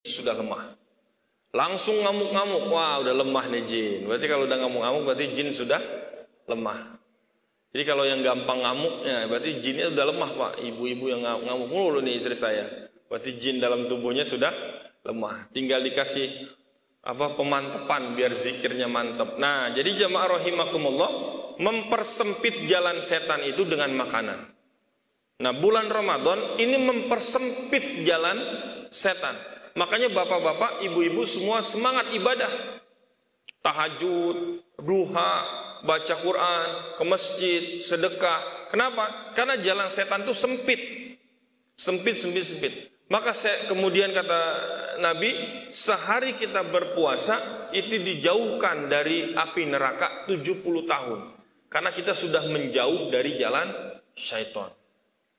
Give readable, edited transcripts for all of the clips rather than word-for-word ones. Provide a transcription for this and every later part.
sudah lemah. Langsung ngamuk-ngamuk, wah udah lemah nih jin. Berarti kalau udah ngamuk-ngamuk berarti jin sudah lemah. Jadi kalau yang gampang ngamuk, ya berarti jinnya sudah lemah Pak. Ibu-ibu yang ngamuk mulu nih istri saya. Berarti jin dalam tubuhnya sudah lemah. Tinggal dikasih pemantapan biar zikirnya mantap. Nah, jadi jamaah rahimakumullah, mempersempit jalan setan itu dengan makanan. Nah, bulan Ramadan ini mempersempit jalan setan. Makanya bapak-bapak, ibu-ibu semua semangat ibadah. Tahajud, duha, baca Quran, ke masjid, sedekah. Kenapa? Karena jalan setan itu sempit. Sempit. Maka kemudian kata Nabi, sehari kita berpuasa itu dijauhkan dari api neraka 70 tahun. Karena kita sudah menjauh dari jalan syaitan.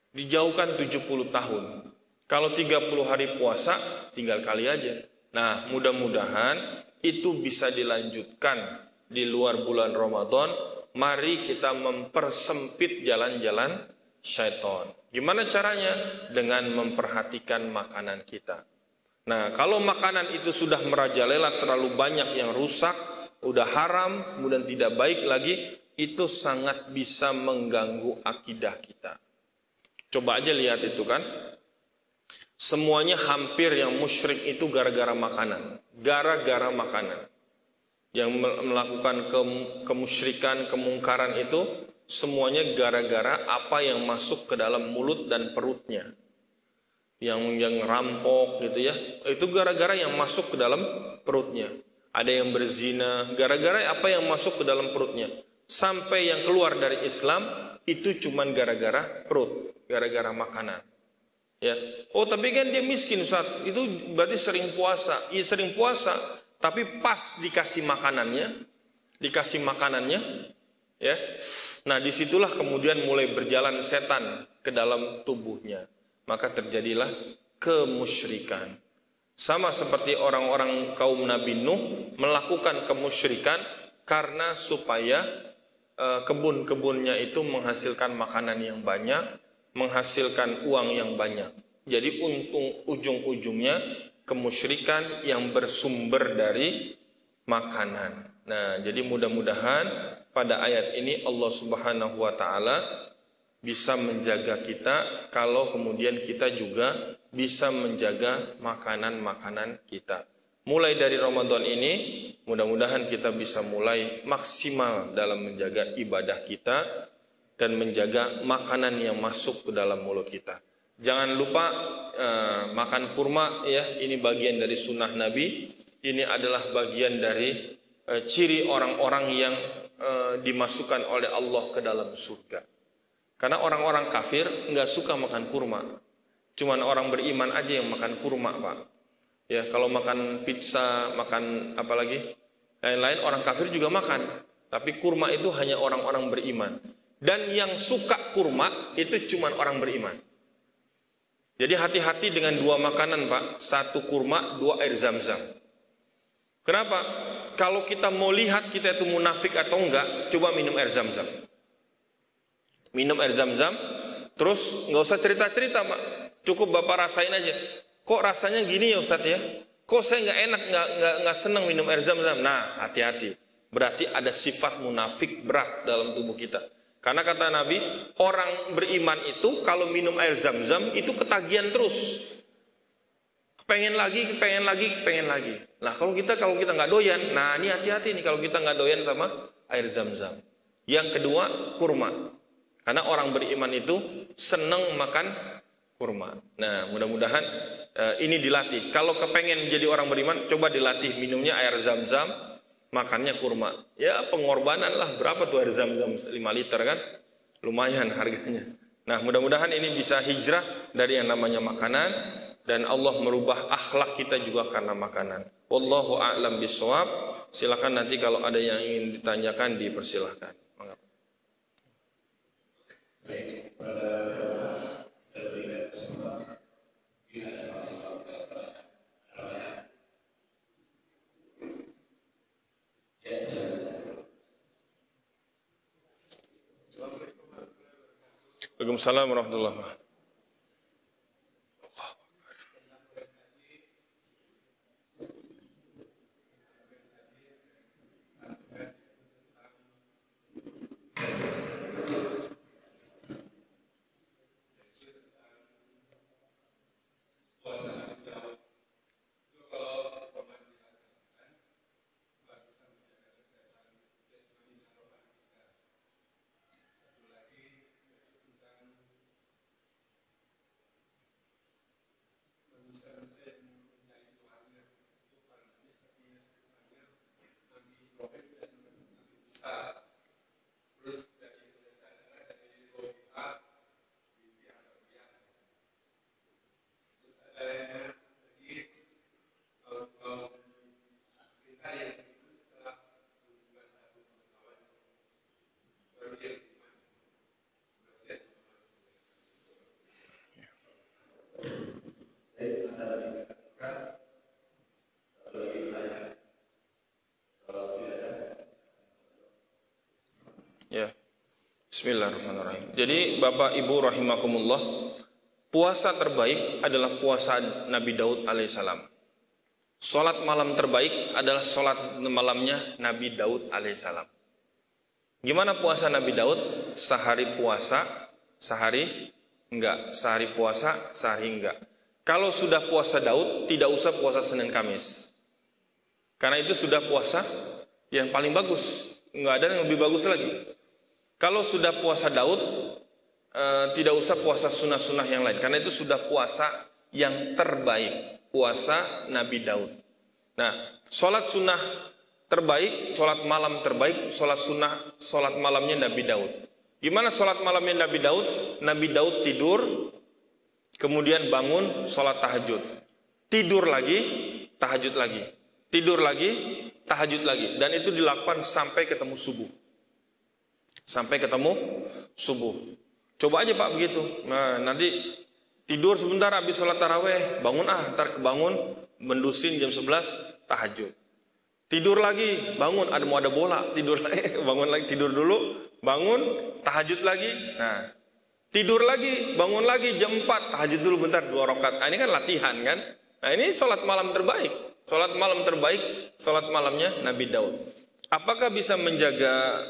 Dijauhkan 70 tahun. Kalau 30 hari puasa, tinggal kali aja. Nah, mudah-mudahan itu bisa dilanjutkan di luar bulan Ramadan. Mari kita mempersempit jalan-jalan syaitan. Gimana caranya? Dengan memperhatikan makanan kita. Nah, kalau makanan itu sudah merajalela, terlalu banyak yang rusak, udah haram, kemudian tidak baik lagi, itu sangat bisa mengganggu akidah kita. Coba aja lihat itu kan. Semuanya hampir yang musyrik itu gara-gara makanan. Gara-gara makanan. Yang melakukan kemusyrikan, kemungkaran itu semuanya gara-gara apa yang masuk ke dalam mulut dan perutnya. Yang rampok gitu ya. Itu gara-gara yang masuk ke dalam perutnya. Ada yang berzina, gara-gara apa yang masuk ke dalam perutnya. Sampai yang keluar dari Islam itu cuman gara-gara perut, gara-gara makanan. Ya. Oh tapi kan dia miskin Ustaz, itu berarti sering puasa. Iya sering puasa, tapi pas dikasih makanannya, ya. Nah disitulah kemudian mulai berjalan setan ke dalam tubuhnya. Maka terjadilah kemusyrikan. Sama seperti orang-orang kaum Nabi Nuh melakukan kemusyrikan karena supaya kebun-kebunnya itu menghasilkan makanan yang banyak, menghasilkan uang yang banyak. Jadi ujung-ujungnya kemusyrikan yang bersumber dari makanan. Nah, jadi mudah-mudahan pada ayat ini Allah Subhanahu wa taala bisa menjaga kita kalau kemudian kita juga bisa menjaga makanan-makanan kita. Mulai dari Ramadan ini, mudah-mudahan kita bisa mulai maksimal dalam menjaga ibadah kita dan menjaga makanan yang masuk ke dalam mulut kita. Jangan lupa makan kurma ya, ini bagian dari sunnah Nabi. Ini adalah bagian dari ciri orang-orang yang dimasukkan oleh Allah ke dalam surga. Karena orang-orang kafir nggak suka makan kurma. Cuman orang beriman aja yang makan kurma, Pak. Ya, kalau makan pizza, makan apa lagi? Lain-lain orang kafir juga makan. Tapi kurma itu hanya orang-orang beriman. Dan yang suka kurma itu cuma orang beriman. Jadi hati-hati dengan dua makanan Pak. Satu kurma, dua air zam-zam. Kenapa? Kalau kita mau lihat kita itu munafik atau enggak, coba minum air zam-zam. Minum air zam-zam, terus nggak usah cerita-cerita Pak. Cukup Bapak rasain aja. Kok rasanya gini ya Ustadz ya? Kok saya nggak enak, nggak senang minum air zam-zam? Nah, hati-hati. Berarti ada sifat munafik berat dalam tubuh kita. Karena kata Nabi, orang beriman itu kalau minum air zam-zam itu ketagihan terus. Kepengen lagi. Nah kalau kita nggak doyan, nah ini hati-hati nih kalau kita nggak doyan sama air zam-zam. Yang kedua, kurma. Karena orang beriman itu senang makan kurma. Nah mudah-mudahan ini dilatih. Kalau kepengen jadi orang beriman, coba dilatih minumnya air zam-zam. Makannya kurma. Ya pengorbanan lah. Berapa tuh air zam-zam 5 liter kan? Lumayan harganya. Nah mudah-mudahan ini bisa hijrah dari yang namanya makanan. Dan Allah merubah akhlak kita juga karena makanan. Wallahu a'lam bishawab. Silakan nanti kalau ada yang ingin ditanyakan dipersilahkan. Baik. Waalaikumsalam warahmatullahi wabarakatuh. Bismillahirrahmanirrahim. Jadi Bapak Ibu rahimakumullah, puasa terbaik adalah puasa Nabi Daud alaihissalam. Salat malam terbaik adalah salat malamnya Nabi Daud alaihissalam. Gimana puasa Nabi Daud? Sehari puasa, sehari enggak. Sehari puasa, sehari enggak. Kalau sudah puasa Daud, tidak usah puasa Senin Kamis. Karena itu sudah puasa yang paling bagus. Enggak ada yang lebih bagus lagi. Kalau sudah puasa Daud, tidak usah puasa sunnah-sunnah yang lain. Karena itu sudah puasa yang terbaik. Puasa Nabi Daud. Nah, sholat sunnah terbaik, sholat malam terbaik, sholat sunnah, sholat malamnya Nabi Daud. Gimana sholat malamnya Nabi Daud? Nabi Daud tidur, kemudian bangun, sholat tahajud. Tidur lagi, tahajud lagi. Tidur lagi, tahajud lagi. Dan itu dilakukan sampai ketemu subuh. Sampai ketemu subuh. Coba aja Pak begitu. Nah, nanti tidur sebentar habis sholat taraweh, bangun ntar kebangun, mendusin jam 11 tahajud. Tidur lagi, bangun, mau ada bola, tidur lagi, bangun lagi, tidur dulu, bangun, tahajud lagi. Nah, tidur lagi, bangun lagi jam 4, tahajud dulu bentar 2 rakaat. Nah, ini kan latihan kan? Nah, ini sholat malam terbaik. Sholat malam terbaik, sholat malamnya Nabi Daud. Apakah bisa menjaga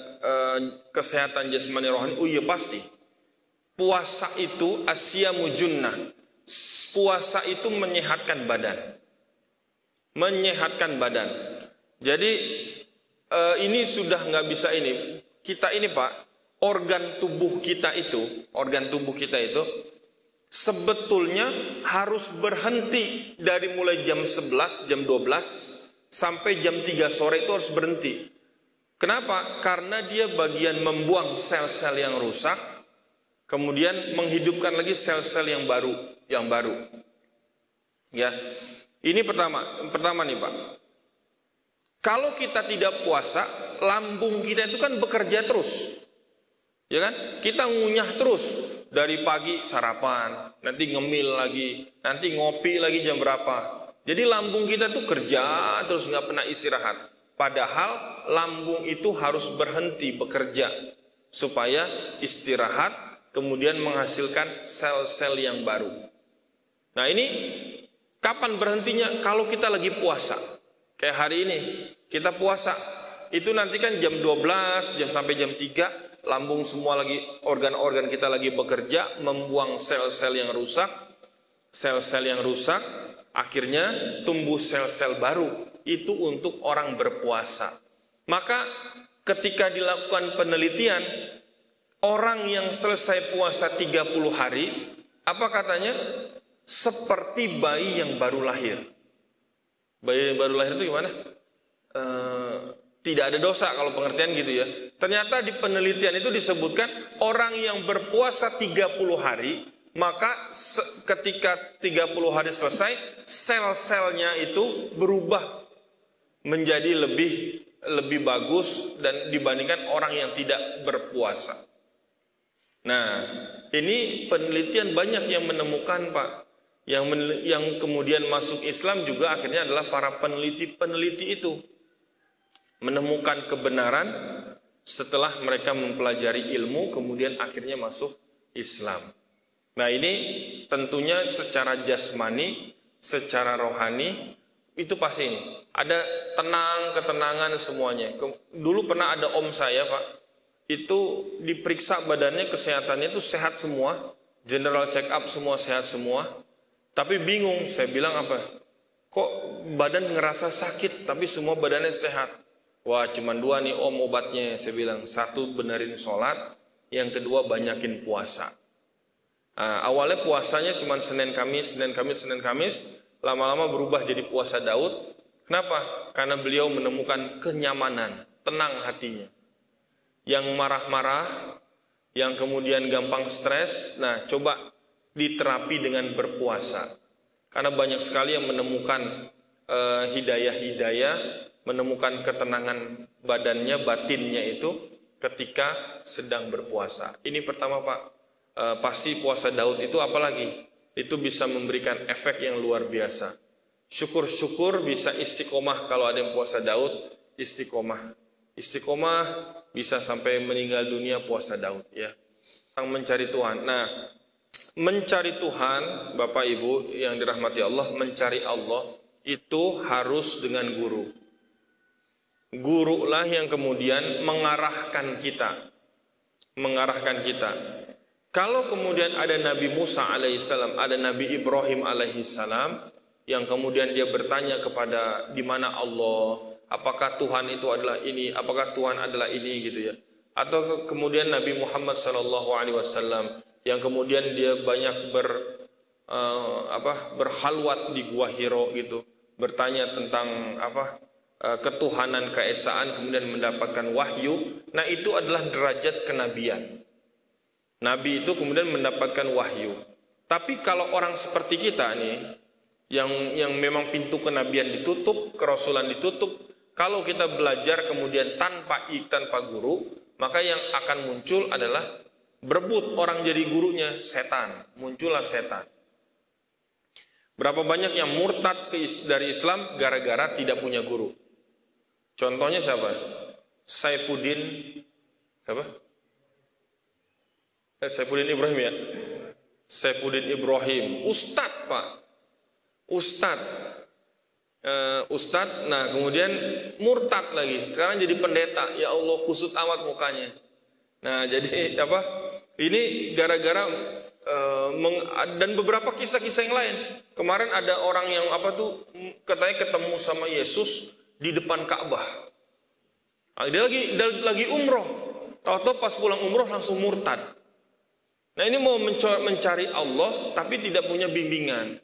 kesehatan jasmani rohani? Oh iya pasti. Puasa itu asyamu junnah. Puasa itu menyehatkan badan. Menyehatkan badan. Jadi ini sudah nggak bisa ini. Kita ini Pak, organ tubuh kita itu sebetulnya harus berhenti dari mulai jam 11, jam 12 sampai jam 3 sore itu harus berhenti. Kenapa? Karena dia bagian membuang sel-sel yang rusak, kemudian menghidupkan lagi sel-sel yang baru. Ya, ini pertama nih Pak. Kalau kita tidak puasa, lambung kita itu kan bekerja terus, ya kan? Kita ngunyah terus dari pagi sarapan, nanti ngemil lagi, nanti ngopi lagi jam berapa. Jadi lambung kita tuh kerja terus nggak pernah istirahat. Padahal lambung itu harus berhenti bekerja supaya istirahat, kemudian menghasilkan sel-sel yang baru. Nah ini kapan berhentinya? Kalau kita lagi puasa. Kayak hari ini kita puasa, itu nanti kan jam 12, sampai jam 3, lambung semua lagi, organ-organ kita lagi bekerja, membuang sel-sel yang rusak. Sel-sel yang rusak, akhirnya tumbuh sel-sel baru. Itu untuk orang berpuasa. Maka ketika dilakukan penelitian, orang yang selesai puasa 30 hari, apa katanya? Seperti bayi yang baru lahir. Bayi yang baru lahir itu gimana? Tidak ada dosa kalau pengertian gitu ya. Ternyata di penelitian itu disebutkan orang yang berpuasa 30 hari, maka ketika 30 hari selesai, sel-selnya itu berubah menjadi lebih bagus dan dibandingkan orang yang tidak berpuasa. Nah, ini penelitian banyak yang menemukan Pak. Yang kemudian masuk Islam juga akhirnya adalah para peneliti itu. Menemukan kebenaran setelah mereka mempelajari ilmu, kemudian akhirnya masuk Islam. Nah ini tentunya secara jasmani, secara rohani, itu pasti ini. Ada ketenangan semuanya. Dulu pernah ada om saya Pak, itu diperiksa badannya, kesehatannya itu sehat semua, general check up semua sehat semua, tapi bingung. Saya bilang apa? Kok badan ngerasa sakit tapi semua badannya sehat? Wah cuman 2 nih om obatnya. Saya bilang 1 benerin sholat, yang kedua banyakin puasa. Nah, awalnya puasanya cuma Senin Kamis, lama-lama berubah jadi puasa Daud. Kenapa? Karena beliau menemukan kenyamanan, tenang hatinya. Yang marah-marah, yang kemudian gampang stres, nah coba diterapi dengan berpuasa. Karena banyak sekali yang menemukan hidayah-hidayah, menemukan ketenangan badannya, batinnya itu ketika sedang berpuasa. Ini pertama Pak, pasti puasa Daud itu apalagi? Itu bisa memberikan efek yang luar biasa. Syukur-syukur bisa istiqomah. Kalau ada yang puasa Daud, istiqomah. Istiqomah bisa sampai meninggal dunia puasa Daud ya. Tentang mencari Tuhan. Nah, mencari Tuhan, Bapak Ibu yang dirahmati Allah, mencari Allah itu harus dengan guru. Gurulah yang kemudian mengarahkan kita. Mengarahkan kita. Kalau kemudian ada Nabi Musa alaihissalam, ada Nabi Ibrahim alaihissalam, yang kemudian dia bertanya kepada di mana Allah, apakah Tuhan itu adalah ini, apakah Tuhan adalah ini gitu ya. Atau kemudian Nabi Muhammad SAW yang kemudian dia banyak berhalwat di Gua Hiro gitu, bertanya tentang ketuhanan, keesaan, kemudian mendapatkan wahyu. Nah, itu adalah derajat kenabian. Nabi itu kemudian mendapatkan wahyu. Tapi kalau orang seperti kita nih, yang memang pintu kenabian ditutup, kerasulan ditutup, kalau kita belajar kemudian tanpa guru, maka yang akan muncul adalah berebut orang jadi gurunya, setan. Muncullah setan. Berapa banyak yang murtad dari Islam gara-gara tidak punya guru. Contohnya siapa? Saifuddin Ibrahim ya? Saifuddin Ibrahim, Ustadz Pak. Ustadz, nah kemudian murtad lagi. Sekarang jadi pendeta. Ya Allah, kusut amat mukanya. Nah, jadi ini gara-gara dan beberapa kisah-kisah yang lain. Kemarin ada orang yang katanya ketemu sama Yesus di depan Ka'bah. Dia lagi umroh. Tahu-tahu pas pulang umroh langsung murtad. Nah, ini mau mencari Allah tapi tidak punya bimbingan.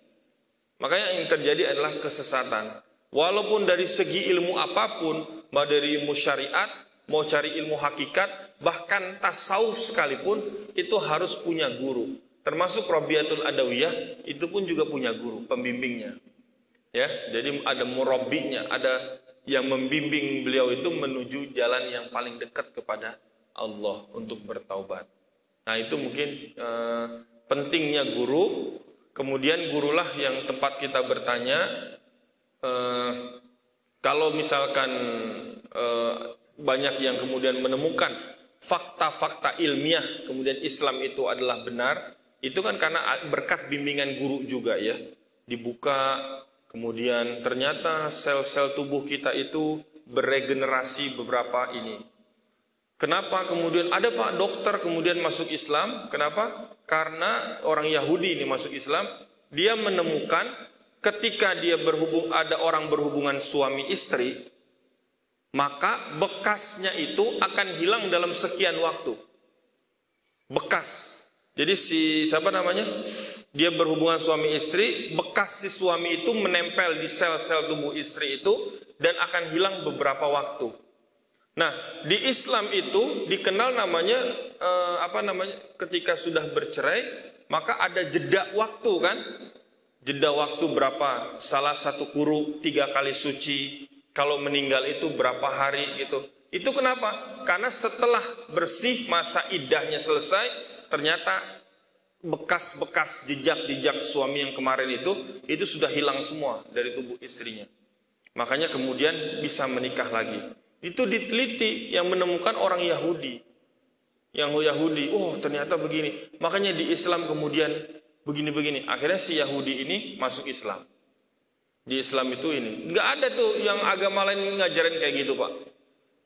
Makanya yang terjadi adalah kesesatan. Walaupun dari segi ilmu apapun, mau dari ilmu syariat, mau cari ilmu hakikat, bahkan tasawuf sekalipun, itu harus punya guru. Termasuk Rabiatul Adawiyah, itu pun juga punya guru, pembimbingnya. Ya, jadi ada murabbinya, ada yang membimbing beliau itu menuju jalan yang paling dekat kepada Allah untuk bertaubat. Nah, itu mungkin pentingnya guru. Kemudian gurulah yang tempat kita bertanya. Kalau misalkan banyak yang kemudian menemukan fakta-fakta ilmiah, kemudian Islam itu adalah benar, itu kan karena berkat bimbingan guru juga ya. Dibuka, kemudian ternyata sel-sel tubuh kita itu beregenerasi beberapa ini. Kenapa kemudian ada Pak dokter kemudian masuk Islam? Kenapa? Karena orang Yahudi ini masuk Islam, dia menemukan ketika ada orang berhubungan suami istri, maka bekasnya itu akan hilang dalam sekian waktu. Bekas. Jadi dia berhubungan suami istri, bekas si suami itu menempel di sel-sel tubuh istri itu dan akan hilang beberapa waktu. Nah, di Islam itu dikenal namanya ketika sudah bercerai, maka ada jeda waktu kan? Jeda waktu berapa? Salah satu kuru 3 kali suci, kalau meninggal itu berapa hari gitu. Itu kenapa? Karena setelah bersih masa iddahnya selesai, ternyata bekas-bekas jejak-jejak suami yang kemarin itu sudah hilang semua dari tubuh istrinya. Makanya kemudian bisa menikah lagi. Itu diteliti yang menemukan orang Yahudi. Yang Yahudi, ternyata begini. Makanya di Islam kemudian begini-begini. Akhirnya si Yahudi ini masuk Islam. Di Islam itu ini. Nggak ada tuh yang agama lain ngajarin kayak gitu Pak.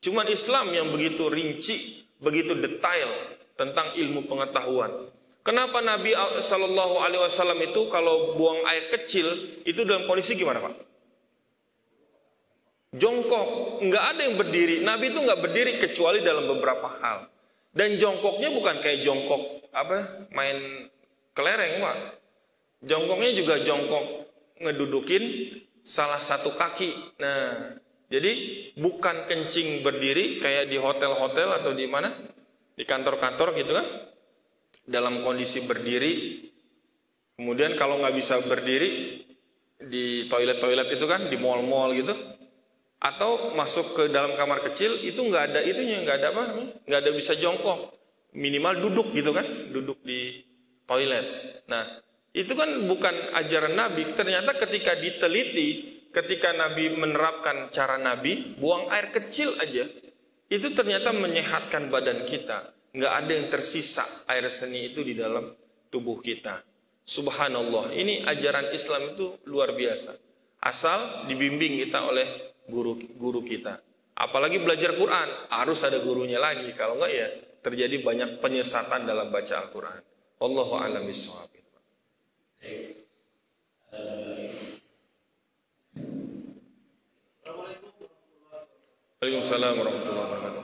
Cuman Islam yang begitu rinci, begitu detail tentang ilmu pengetahuan. Kenapa Nabi SAW itu kalau buang air kecil, itu dalam kondisi gimana Pak? Jongkok, nggak ada yang berdiri. Nabi itu nggak berdiri kecuali dalam beberapa hal. Dan jongkoknya bukan kayak jongkok main kelereng Pak. Jongkoknya juga jongkok ngedudukin salah satu kaki. Nah, jadi bukan kencing berdiri kayak di hotel-hotel atau di mana, di kantor-kantor gitu kan, dalam kondisi berdiri. Kemudian kalau nggak bisa berdiri di toilet-toilet itu kan, di mall-mall gitu. Atau masuk ke dalam kamar kecil itu nggak ada itunya, nggak ada bisa jongkok, minimal duduk gitu kan, duduk di toilet. Nah, itu kan bukan ajaran Nabi. Ternyata ketika diteliti, ketika Nabi menerapkan cara Nabi, buang air kecil aja itu ternyata menyehatkan badan kita. Nggak ada yang tersisa air seni itu di dalam tubuh kita. Subhanallah, ini ajaran Islam itu luar biasa. Asal dibimbing kita oleh guru kita. Apalagi belajar Quran, harus ada gurunya lagi. Kalau enggak ya terjadi banyak penyesatan dalam baca Al-Quran. Wallahu a'lam bishawab. Waalaikumsalam warahmatullahi wabarakatuh.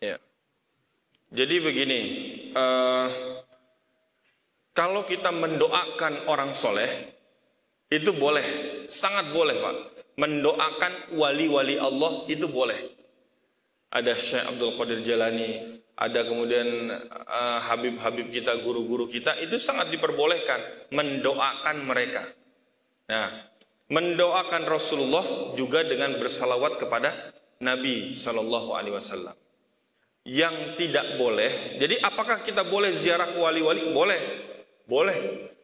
Ya. Jadi begini, kalau kita mendoakan orang soleh, itu boleh, sangat boleh Pak. Mendoakan wali-wali Allah itu boleh. Ada Syekh Abdul Qadir Jalani, ada kemudian Habib-habib kita, guru-guru kita, itu sangat diperbolehkan mendoakan mereka. Nah, mendoakan Rasulullah juga dengan bersalawat kepada Nabi Shallallahu Alaihi Wasallam. Yang tidak boleh, jadi apakah kita boleh ziarah ke wali-wali? Boleh, boleh.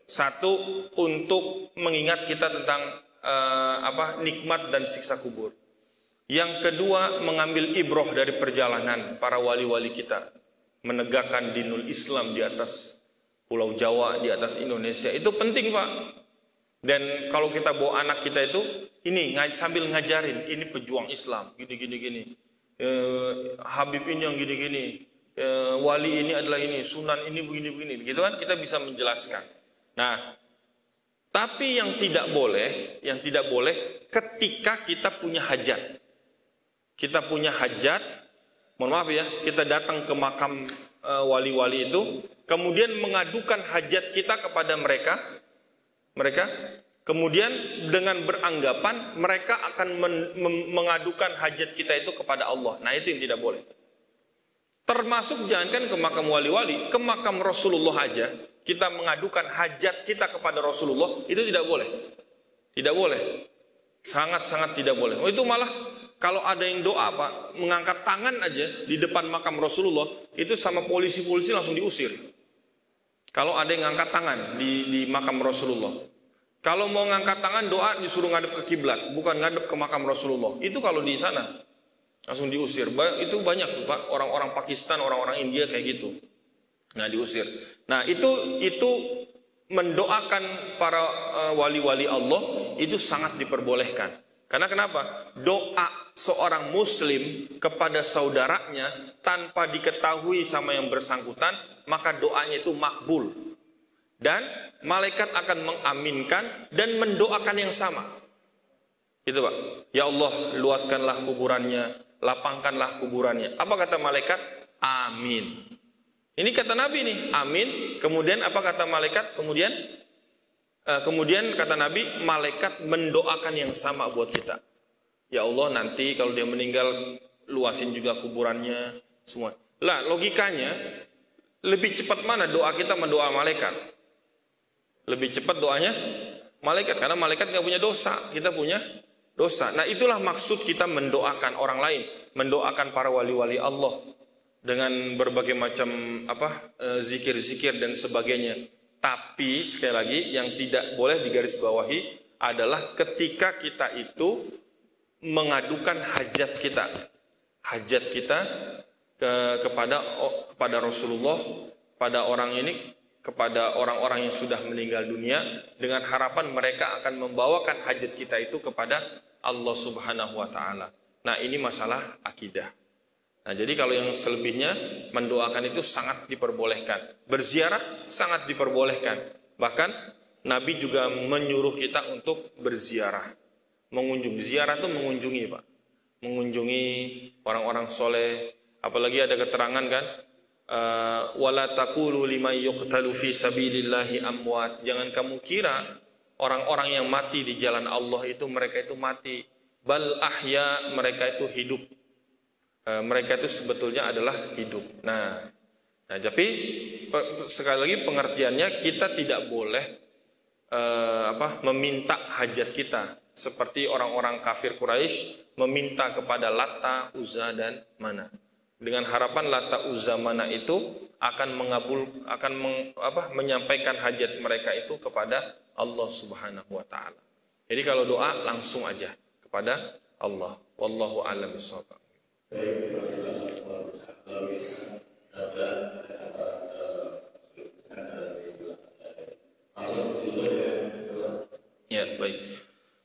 Satu, untuk mengingat kita tentang nikmat dan siksa kubur. Yang kedua, mengambil ibroh dari perjalanan para wali-wali kita, menegakkan dinul Islam di atas Pulau Jawa, di atas Indonesia. Itu penting Pak. Dan kalau kita bawa anak kita itu, ini sambil ngajarin, ini pejuang Islam, gini. Habib ini yang gini-gini, wali ini adalah ini, sunan ini begini-begini, gitu kan, kita bisa menjelaskan. Nah, tapi yang tidak boleh ketika kita punya hajat. Kita punya hajat, mohon maaf ya, kita datang ke makam wali-wali itu, kemudian mengadukan hajat kita kepada mereka, kemudian dengan beranggapan mereka akan mengadukan hajat kita itu kepada Allah. Nah, itu yang tidak boleh. Termasuk jangankan ke makam wali-wali, ke makam Rasulullah aja, kita mengadukan hajat kita kepada Rasulullah, itu tidak boleh. Tidak boleh. Sangat-sangat tidak boleh. Oh, itu malah kalau ada yang doa Pak, mengangkat tangan aja di depan makam Rasulullah, itu sama polisi-polisi langsung diusir. Kalau ada yang ngangkat tangan di makam Rasulullah. Kalau mau ngangkat tangan doa disuruh ngadep ke kiblat, bukan ngadep ke makam Rasulullah. Itu kalau di sana langsung diusir. Itu banyak tuh Pak, orang-orang Pakistan, orang-orang India kayak gitu. Nah, diusir. Nah, itu mendoakan para wali-wali Allah itu sangat diperbolehkan. Karena kenapa? Doa seorang muslim kepada saudaranya tanpa diketahui sama yang bersangkutan, maka doanya itu makbul. Dan malaikat akan mengaminkan dan mendoakan yang sama. Itu Pak. Ya Allah, luaskanlah kuburannya, lapangkanlah kuburannya. Apa kata malaikat? Amin. Ini kata Nabi nih, amin. Kemudian apa kata malaikat? Kemudian kata Nabi, malaikat mendoakan yang sama buat kita. Ya Allah, nanti kalau dia meninggal, luasin juga kuburannya, semua. Lah, logikanya, lebih cepat mana doa kita mendoa malaikat? Lebih cepat doanya malaikat, karena malaikat nggak punya dosa, kita punya dosa. Nah, itulah maksud kita mendoakan orang lain, mendoakan para wali-wali Allah dengan berbagai macam zikir-zikir dan sebagainya. Tapi sekali lagi yang tidak boleh digarisbawahi adalah ketika kita itu mengadukan hajat kita kepada Rasulullah, pada orang ini, kepada orang-orang yang sudah meninggal dunia, dengan harapan mereka akan membawakan hajat kita itu kepada Allah Subhanahu wa Ta'ala. Nah, ini masalah akidah. Nah, jadi kalau yang selebihnya mendoakan itu sangat diperbolehkan. Berziarah sangat diperbolehkan. Bahkan Nabi juga menyuruh kita untuk berziarah, mengunjungi. Ziarah itu mengunjungi Pak, mengunjungi orang-orang soleh. Apalagi ada keterangan kan, wala taqulu liman yuqtalu fi sabilillahi amwat. Jangan kamu kira orang-orang yang mati di jalan Allah itu mereka itu mati. Bal ahya, mereka itu hidup. Mereka itu sebetulnya adalah hidup. Nah, tapi sekali lagi pengertiannya, kita tidak boleh meminta hajat kita seperti orang-orang kafir Quraisy meminta kepada Lata, Uzza dan Mana. Dengan harapan Lata, Uzza, Mana itu akan menyampaikan hajat mereka itu kepada Allah Subhanahu wa taala. Jadi kalau doa langsung aja kepada Allah. Wallahu a'lam bishawab. Ya, baik.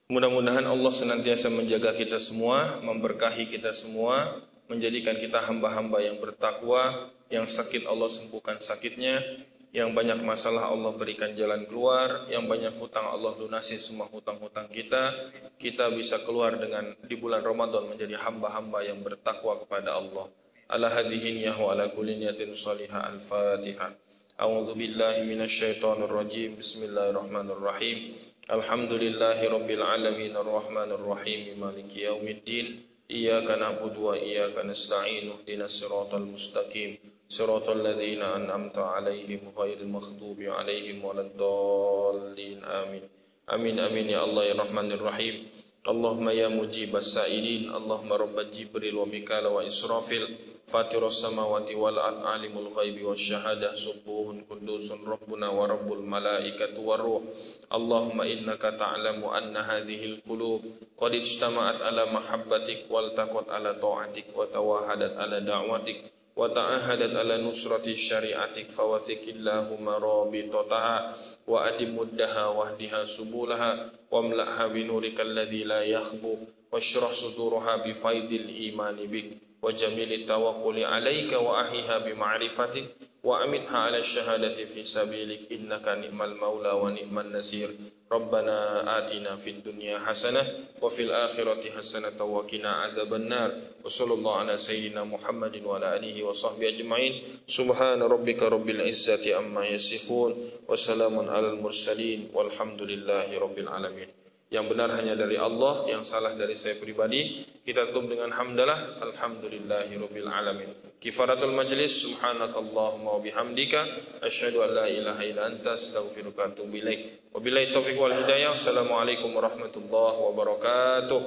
Mudah-mudahan Allah senantiasa menjaga kita semua, memberkahi kita semua, menjadikan kita hamba-hamba yang bertakwa, yang sakit Allah sembuhkan sakitnya, yang banyak masalah Allah berikan jalan keluar, yang banyak hutang Allah lunasi semua hutang-hutang kita. Kita bisa keluar dengan di bulan Ramadan menjadi hamba-hamba yang bertakwa kepada Allah. Ala hadhihi niyyahu ala kulli niyatin salihah. Al-Fatihah. A'udzu billahi minasyaitonir rajim. Bismillahirrahmanirrahim. Alhamdulillahi rabbil alamin arrahmanir rahim maliki yaumiddin. Iyyaka na'budu wa iyyaka nasta'in. Ihdinas siratal mustaqim. Siratal ladzina an'amta 'alaihim ghairil maghdubi 'alaihim waladdallin. Amin. Amin amin ya Allah ya Rahmanir Rahim. Allahumma ya mujibas sa'ilin. Allahumma rabb Jibril wa Mikal wa Israfil. Fatirus samawati wal ard alimul ghaibi wasyahadah subuhun kudusun rabbuna wa rabbul malaikatu waruh. Allahumma innaka ta'lamu anna hadhil qulub qad ijtama'at ala mahabbatik wal taqat ala ta'atik wa tawahadat ala da'watik wa ta'ahadat ala nusrati syari'atik fawathikillahumma rabitataha wa adimuddaha wahdiha subulaha wa mla'ha binurikal ladzi la yakhbu washrah suduraha bifaidil imani bik wa jamili tawakkuli alaika wa ahiha bima'rifatik wa amitha ala syahadati fi sabilik innaka ni'mal maula wa ni'man nasir. Rabbana atina fid dunya hasanah wa fil akhirati hasanah wa qina adzabannar. Wa sallallahu ala sayyidina Muhammadin wa ala alihi wa sahbihi ajma'in. Subhana rabbika rabbil izzati amma yasifun wa salamun alal mursalin walhamdulillahi rabbil alamin. Yang benar hanya dari Allah, yang salah dari saya pribadi. Kita tutup dengan hamdalah, alhamdulillahi rabbil alamin. Kifaratul majlis, subhanakallahumma wa bihamdika asyhadu an la ilaha illa anta astaghfiruka wa atubu ilaik. Wabillahi taufiq wal hidayah. Assalamualaikum warahmatullahi wabarakatuh.